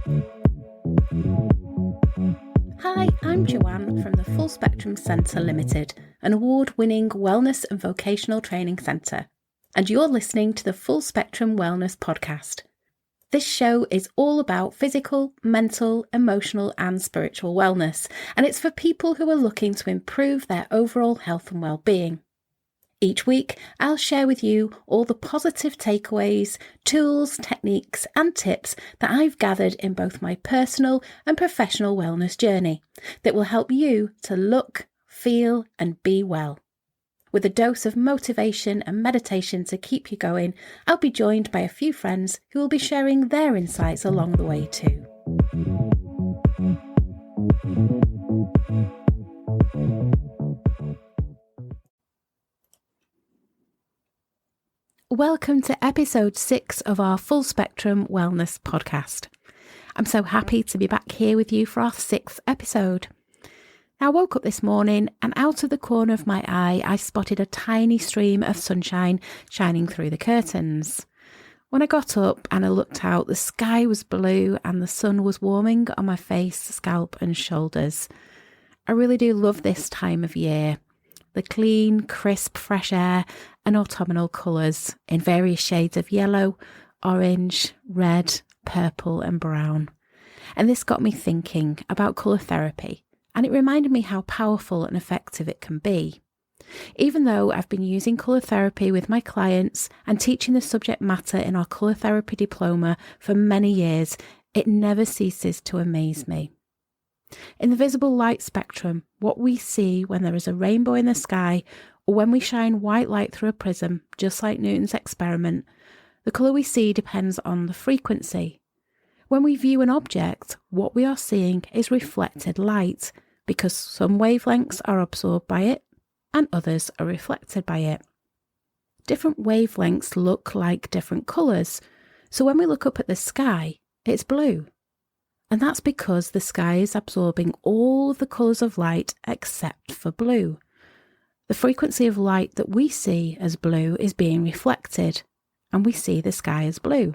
Hi, I'm Joanne from the Full Spectrum Centre Limited, an award-winning wellness and vocational training centre, and you're listening to the Full Spectrum Wellness Podcast. This show is all about physical, mental, emotional and spiritual wellness, and it's for people who are looking to improve their overall health and well-being. Each week, I'll share with you all the positive takeaways, tools, techniques and tips that I've gathered in both my personal and professional wellness journey that will help you to look, feel and be well. With a dose of motivation and meditation to keep you going, I'll be joined by a few friends who will be sharing their insights along the way too. Welcome to episode 6 of our Full Spectrum Wellness Podcast. I'm so happy to be back here with you for our 6th episode. Now, I woke up this morning and out of the corner of my eye, I spotted a tiny stream of sunshine shining through the curtains. When I got up and I looked out, the sky was blue and the sun was warming on my face, scalp and shoulders. I really do love this time of year. The clean, crisp, fresh air and autumnal colours in various shades of yellow, orange, red, purple and brown. And this got me thinking about colour therapy, and it reminded me how powerful and effective it can be. Even though I've been using colour therapy with my clients and teaching the subject matter in our colour therapy diploma for many years, it never ceases to amaze me. In the visible light spectrum, what we see when there is a rainbow in the sky or when we shine white light through a prism, just like Newton's experiment, the colour we see depends on the frequency. When we view an object, what we are seeing is reflected light because some wavelengths are absorbed by it and others are reflected by it. Different wavelengths look like different colours, so when we look up at the sky, it's blue. And that's because the sky is absorbing all of the colours of light except for blue. The frequency of light that we see as blue is being reflected, and we see the sky as blue.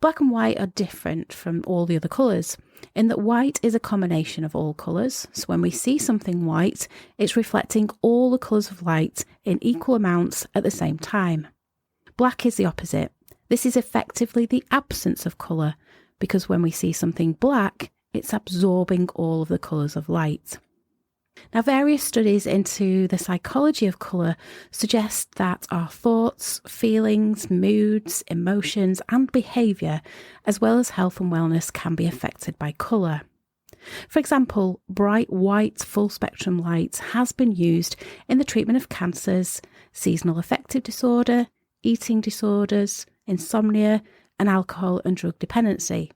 Black and white are different from all the other colours, in that white is a combination of all colours, so when we see something white, it's reflecting all the colours of light in equal amounts at the same time. Black is the opposite. This is effectively the absence of colour, because when we see something black, it's absorbing all of the colours of light. Now, various studies into the psychology of colour suggest that our thoughts, feelings, moods, emotions and behaviour, as well as health and wellness, can be affected by colour. For example, bright white full spectrum light has been used in the treatment of cancers, seasonal affective disorder, eating disorders, insomnia, and alcohol and drug dependency.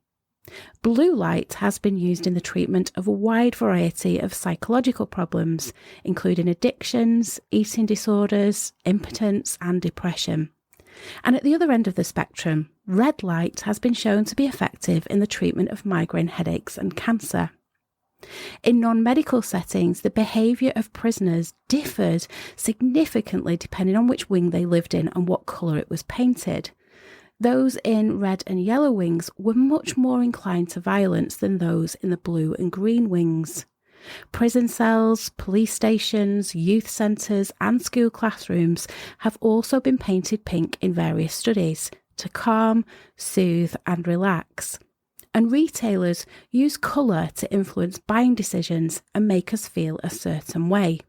Blue light has been used in the treatment of a wide variety of psychological problems, including addictions, eating disorders, impotence and depression. And at the other end of the spectrum, red light has been shown to be effective in the treatment of migraine headaches and cancer. In non-medical settings, the behaviour of prisoners differed significantly depending on which wing they lived in and what colour it was painted. Those in red and yellow wings were much more inclined to violence than those in the blue and green wings. Prison cells, police stations, youth centres and school classrooms have also been painted pink in various studies to calm, soothe and relax. And retailers use colour to influence buying decisions and make us feel a certain way.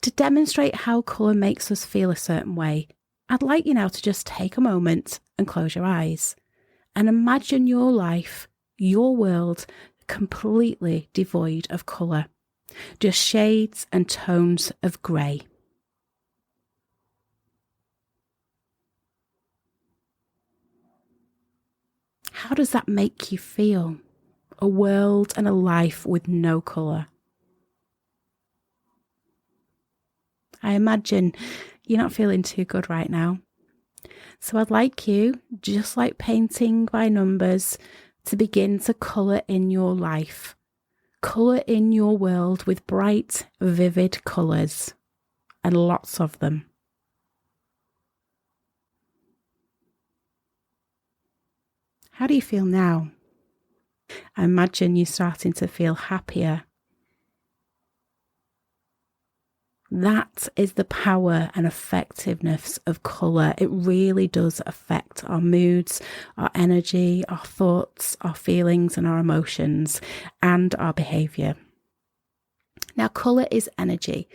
To demonstrate how colour makes us feel a certain way, I'd like you now to just take a moment and close your eyes and imagine your life, your world, completely devoid of colour, just shades and tones of grey. How does that make you feel? A world and a life with no colour. I imagine you're not feeling too good right now. So I'd like you, just like painting by numbers, to begin to colour in your life. Colour in your world with bright, vivid colours, and lots of them. How do you feel now? I imagine you're starting to feel happier. That is the power and effectiveness of colour. It really does affect our moods, our energy, our thoughts, our feelings and our emotions, and our behaviour. Now, colour is energy,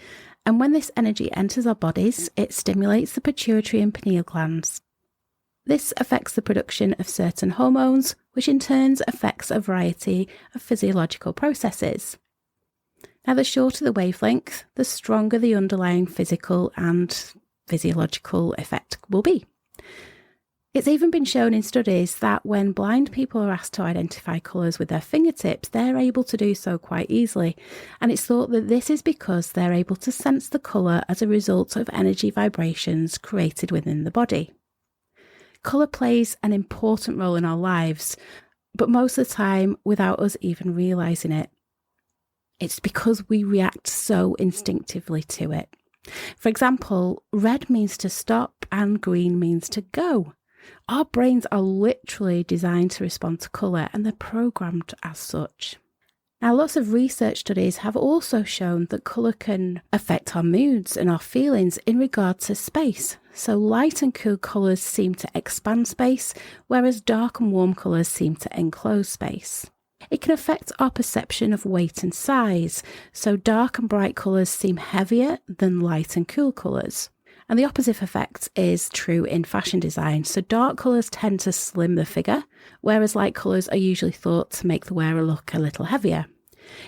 and when this energy enters our bodies, it stimulates the pituitary and pineal glands. This affects the production of certain hormones, which in turn affects a variety of physiological processes. Now, the shorter the wavelength, the stronger the underlying physical and physiological effect will be. It's even been shown in studies that when blind people are asked to identify colours with their fingertips, they're able to do so quite easily. And it's thought that this is because they're able to sense the colour as a result of energy vibrations created within the body. Colour plays an important role in our lives, but most of the time without us even realising it. It's because we react so instinctively to it. For example, red means to stop and green means to go. Our brains are literally designed to respond to colour, and they're programmed as such. Now, lots of research studies have also shown that colour can affect our moods and our feelings in regard to space. So light and cool colours seem to expand space, whereas dark and warm colours seem to enclose space. It can affect our perception of weight and size, so dark and bright colours seem heavier than light and cool colours. And the opposite effect is true in fashion design, so dark colours tend to slim the figure, whereas light colours are usually thought to make the wearer look a little heavier.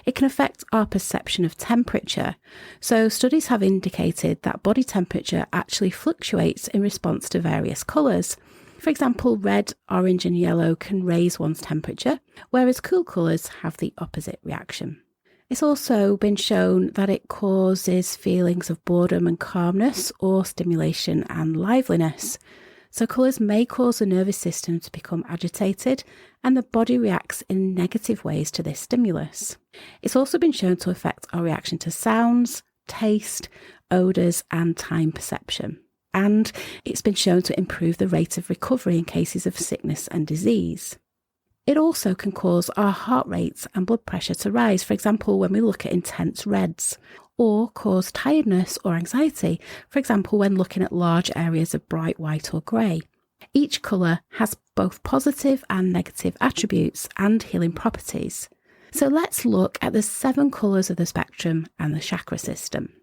It can affect our perception of temperature, so studies have indicated that body temperature actually fluctuates in response to various colours. For example, red, orange and yellow can raise one's temperature, whereas cool colours have the opposite reaction. It's also been shown that it causes feelings of boredom and calmness, or stimulation and liveliness. So colours may cause the nervous system to become agitated, and the body reacts in negative ways to this stimulus. It's also been shown to affect our reaction to sounds, taste, odours and time perception. And it's been shown to improve the rate of recovery in cases of sickness and disease. It also can cause our heart rates and blood pressure to rise, for example, when we look at intense reds, or cause tiredness or anxiety, for example, when looking at large areas of bright white or grey. Each colour has both positive and negative attributes and healing properties. So let's look at the 7 colours of the spectrum and the chakra system.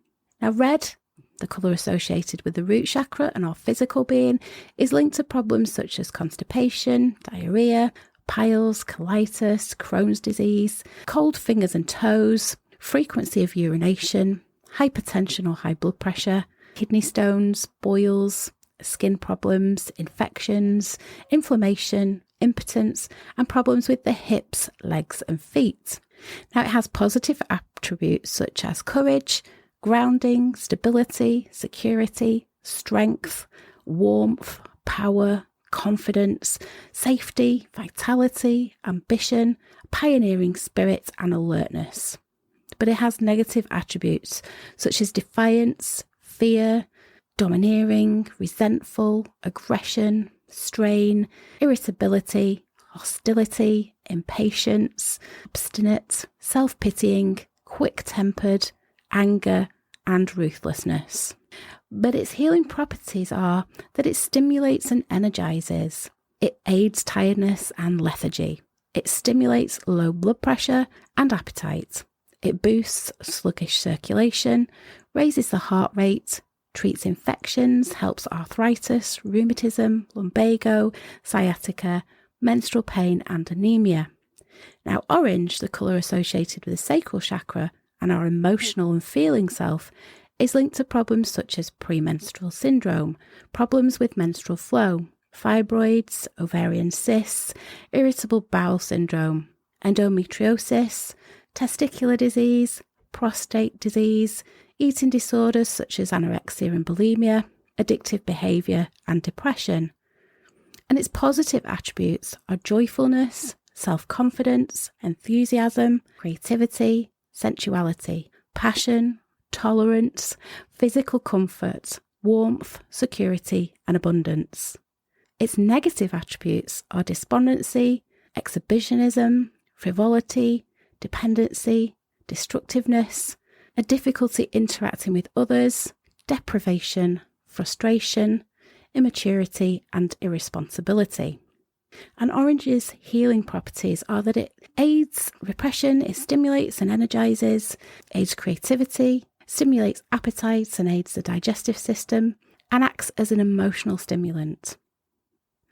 Now, red, the colour associated with the root chakra and our physical being, is linked to problems such as constipation, diarrhoea, piles, colitis, Crohn's disease, cold fingers and toes, frequency of urination, hypertension or high blood pressure, kidney stones, boils, skin problems, infections, inflammation, impotence, and problems with the hips, legs and feet. Now, it has positive attributes such as courage, grounding, stability, security, strength, warmth, power, confidence, safety, vitality, ambition, pioneering spirit and alertness. But it has negative attributes such as defiance, fear, domineering, resentful, aggression, strain, irritability, hostility, impatience, obstinate, self-pitying, quick-tempered, anger and ruthlessness. But its healing properties are that it stimulates and energizes. It aids tiredness and lethargy. It stimulates low blood pressure and appetite. It boosts sluggish circulation, raises the heart rate, treats infections, helps arthritis, rheumatism, lumbago, sciatica, menstrual pain and anemia. Now, orange, the colour associated with the sacral chakra and our emotional and feeling self, is linked to problems such as premenstrual syndrome, problems with menstrual flow, fibroids, ovarian cysts, irritable bowel syndrome, endometriosis, testicular disease, prostate disease, eating disorders such as anorexia and bulimia, addictive behaviour and depression. And its positive attributes are joyfulness, self-confidence, enthusiasm, creativity, sensuality, passion, tolerance, physical comfort, warmth, security and abundance. Its negative attributes are despondency, exhibitionism, frivolity, dependency, destructiveness, a difficulty interacting with others, deprivation, frustration, immaturity, and irresponsibility. And orange's healing properties are that it aids repression, it stimulates and energizes, aids creativity, stimulates appetites and aids the digestive system, and acts as an emotional stimulant.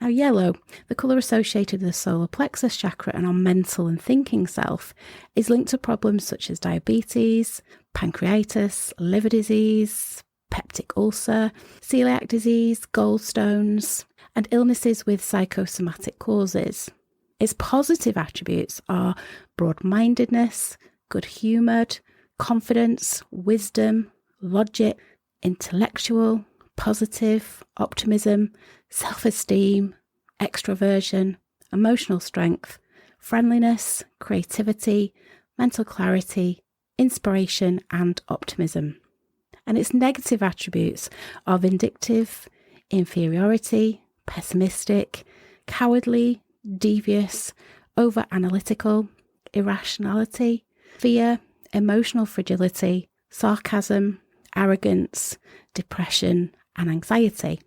Now yellow, the colour associated with the solar plexus chakra and our mental and thinking self, is linked to problems such as diabetes, pancreatitis, liver disease, peptic ulcer, celiac disease, gallstones, and illnesses with psychosomatic causes. Its positive attributes are broad-mindedness, good-humoured, confidence, wisdom, logic, intellectual, positive, optimism, self-esteem, extroversion, emotional strength, friendliness, creativity, mental clarity, inspiration, and optimism. And its negative attributes are vindictive, inferiority, pessimistic, cowardly, devious, over-analytical, irrationality, fear, emotional fragility, sarcasm, arrogance, depression, and anxiety.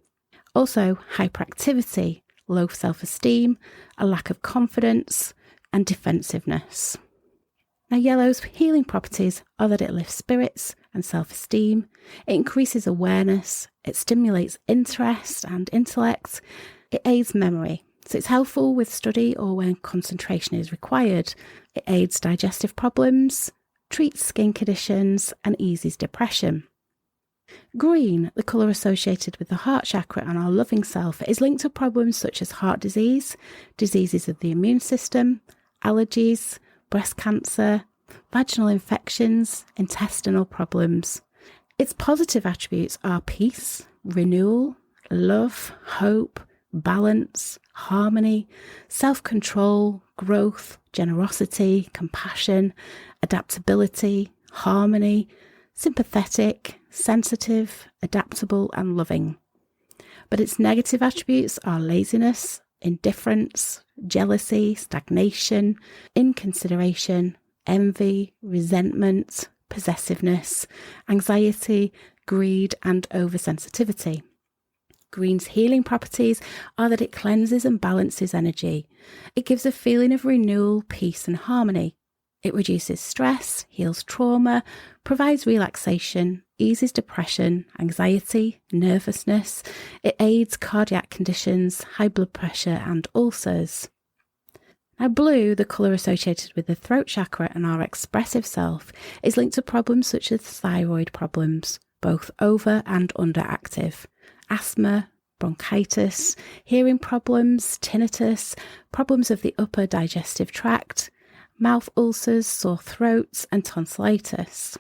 Also, hyperactivity, low self-esteem, a lack of confidence, and defensiveness. Now, yellow's healing properties are that it lifts spirits and self-esteem, it increases awareness, it stimulates interest and intellect, it aids memory. So it's helpful with study or when concentration is required. It aids digestive problems, treats skin conditions, and eases depression. Green, the colour associated with the heart chakra and our loving self, is linked to problems such as heart disease, diseases of the immune system, allergies, breast cancer, vaginal infections, intestinal problems. Its positive attributes are peace, renewal, love, hope, balance, harmony, self-control, growth, generosity, compassion, adaptability, harmony, sympathetic, sensitive, adaptable, and loving. But its negative attributes are laziness, indifference, jealousy, stagnation, inconsideration, envy, resentment, possessiveness, anxiety, greed, and oversensitivity. Green's healing properties are that it cleanses and balances energy. It gives a feeling of renewal, peace, and harmony. It reduces stress, heals trauma, provides relaxation, eases depression, anxiety, nervousness. It aids cardiac conditions, high blood pressure, and ulcers. Now, blue, the colour associated with the throat chakra and our expressive self, is linked to problems such as thyroid problems, both over and underactive, asthma, bronchitis, hearing problems, tinnitus, problems of the upper digestive tract, mouth ulcers, sore throats, and tonsillitis.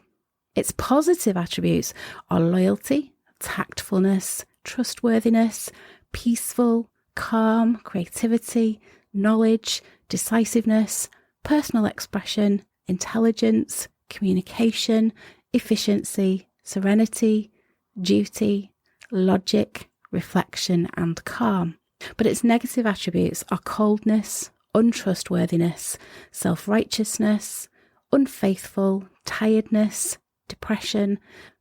Its positive attributes are loyalty, tactfulness, trustworthiness, peaceful, calm, creativity, knowledge, decisiveness, personal expression, intelligence, communication, efficiency, serenity, duty, logic, reflection, and calm. But its negative attributes are coldness, untrustworthiness, self-righteousness, unfaithful, tiredness, depression,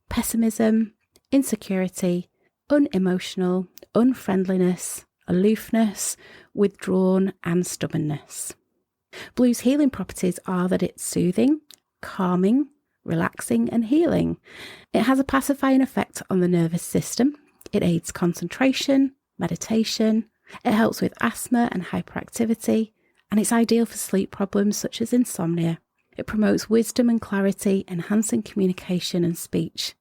pessimism, insecurity, unemotional, unfriendliness, aloofness, withdrawn, and stubbornness. Blue's healing properties are that it's soothing, calming, relaxing, and healing. It has a pacifying effect on the nervous system. It aids concentration, meditation. It helps with asthma and hyperactivity, and it's ideal for sleep problems such as insomnia. It promotes wisdom and clarity, enhancing communication and speech.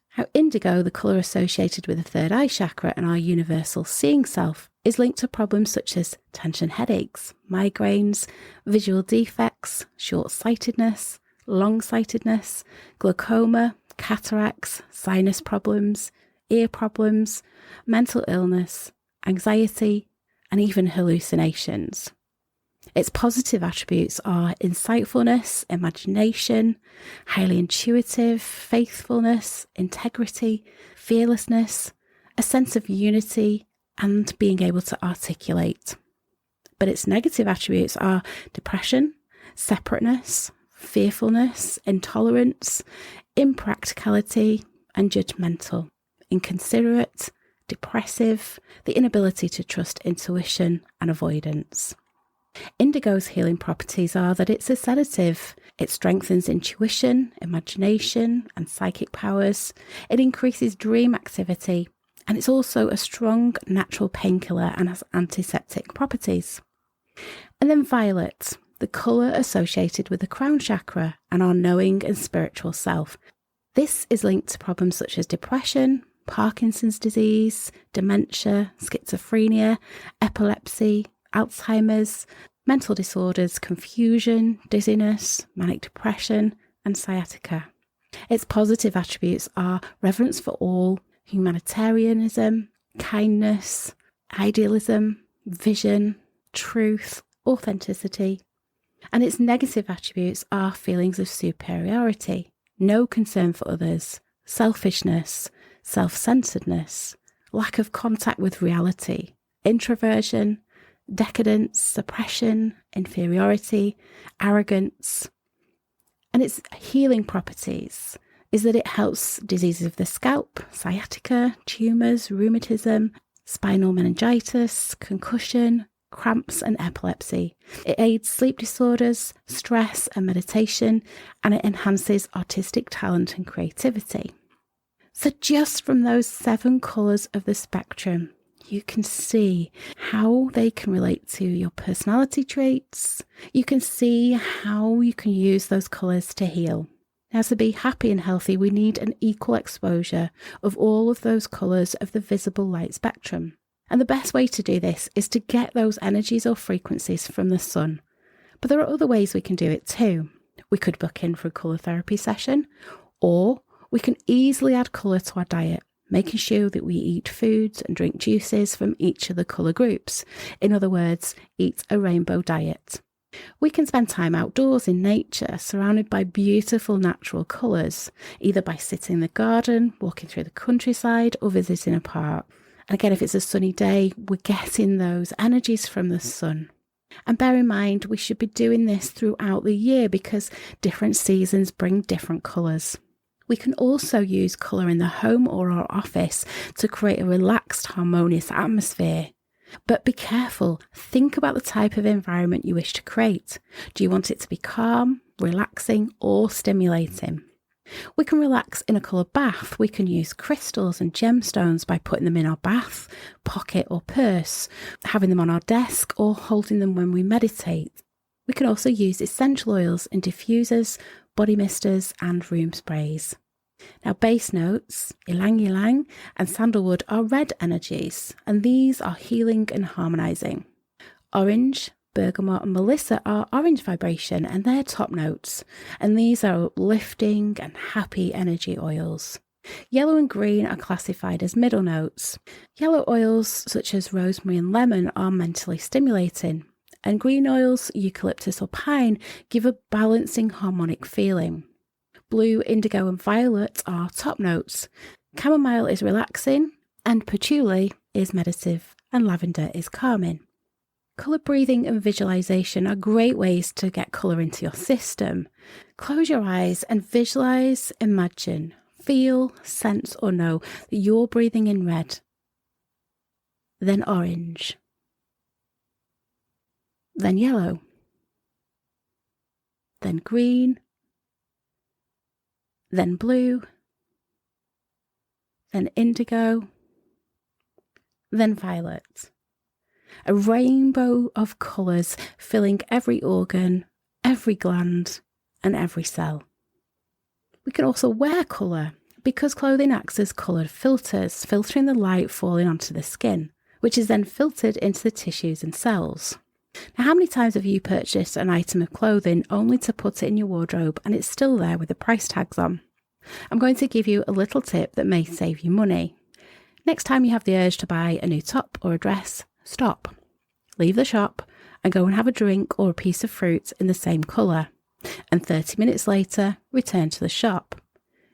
How indigo, the colour associated with the third eye chakra and our universal seeing self, is linked to problems such as tension headaches, migraines, visual defects, short-sightedness, long-sightedness, glaucoma, cataracts, sinus problems, ear problems, mental illness, anxiety, and even hallucinations. Its positive attributes are insightfulness, imagination, highly intuitive, faithfulness, integrity, fearlessness, a sense of unity, and being able to articulate. But its negative attributes are depression, separateness, fearfulness, intolerance, impracticality, and judgmental, inconsiderate, depressive, the inability to trust intuition, and avoidance. Indigo's healing properties are that it's a sedative. It strengthens intuition, imagination, and psychic powers. It increases dream activity, and it's also a strong natural painkiller and has antiseptic properties. And then violet, the colour associated with the crown chakra and our knowing and spiritual self. This is linked to problems such as depression, Parkinson's disease, dementia, schizophrenia, epilepsy, Alzheimer's, mental disorders, confusion, dizziness, manic depression, and sciatica. Its positive attributes are reverence for all, humanitarianism, kindness, idealism, vision, truth, authenticity. And its negative attributes are feelings of superiority, no concern for others, selfishness, self-centeredness, lack of contact with reality, introversion, decadence, suppression, inferiority, arrogance. And its healing properties is that it helps diseases of the scalp, sciatica, tumours, rheumatism, spinal meningitis, concussion, cramps and epilepsy. It aids sleep disorders, stress and meditation, and it enhances artistic talent and creativity. So just from those 7 colours of the spectrum, you can see how they can relate to your personality traits. You can see how you can use those colours to heal. Now, to be happy and healthy, we need an equal exposure of all of those colours of the visible light spectrum. And the best way to do this is to get those energies or frequencies from the sun. But there are other ways we can do it too. We could book in for a colour therapy session, or we can easily add colour to our diet, making sure that we eat foods and drink juices from each of the colour groups. In other words, eat a rainbow diet. We can spend time outdoors in nature, surrounded by beautiful natural colours, either by sitting in the garden, walking through the countryside, or visiting a park. And again, if it's a sunny day, we're getting those energies from the sun. And bear in mind, we should be doing this throughout the year because different seasons bring different colours. We can also use colour in the home or our office to create a relaxed, harmonious atmosphere. But be careful, think about the type of environment you wish to create. Do you want it to be calm, relaxing, or stimulating? We can relax in a colour bath. We can use crystals and gemstones by putting them in our bath, pocket or purse, having them on our desk or holding them when we meditate. We can also use essential oils in diffusers, body misters and room sprays. Now, base notes, ylang ylang and sandalwood are red energies, and these are healing and harmonising. Orange, bergamot and melissa are orange vibration, and they're top notes, and these are uplifting and happy energy oils. Yellow and green are classified as middle notes. Yellow oils such as rosemary and lemon are mentally stimulating, and green oils, eucalyptus or pine, give a balancing harmonic feeling. Blue, indigo and violet are top notes. Chamomile is relaxing, and patchouli is meditative, and lavender is calming. Colour breathing and visualisation are great ways to get colour into your system. Close your eyes and visualise, imagine, feel, sense or know that you're breathing in red, then orange, then yellow, then green, then blue, then indigo, then violet. A rainbow of colours filling every organ, every gland and every cell. We can also wear colour because clothing acts as coloured filters, filtering the light falling onto the skin, which is then filtered into the tissues and cells. Now, how many times have you purchased an item of clothing only to put it in your wardrobe and it's still there with the price tags on? I'm going to give you a little tip that may save you money. Next time you have the urge to buy a new top or a dress, stop. Leave the shop and go and have a drink or a piece of fruit in the same colour. And 30 minutes later, return to the shop.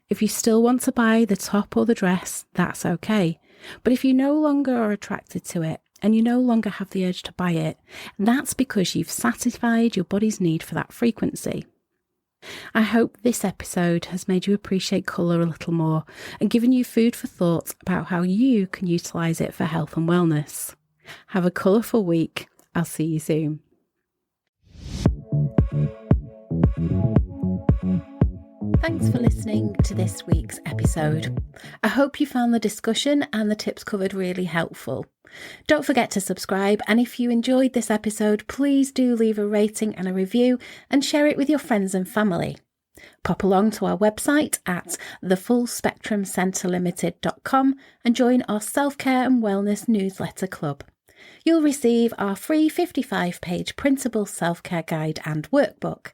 If you still want to buy the top or the dress, that's okay. But if you no longer are attracted to it and you no longer have the urge to buy it, that's because you've satisfied your body's need for that frequency. I hope this episode has made you appreciate colour a little more and given you food for thought about how you can utilise it for health and wellness. Have a colourful week. I'll see you soon. Thanks for listening to this week's episode. I hope you found the discussion and the tips covered really helpful. Don't forget to subscribe, and if you enjoyed this episode, please do leave a rating and a review and share it with your friends and family. Pop along to our website at thefullspectrumcentrelimited.com and join our self-care and wellness newsletter club. You'll receive our free 55-page printable self-care guide and workbook.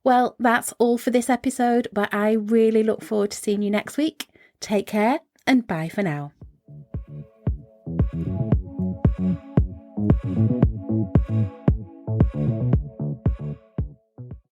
Well, that's all for this episode, but I really look forward to seeing you next week. Take care and bye for now.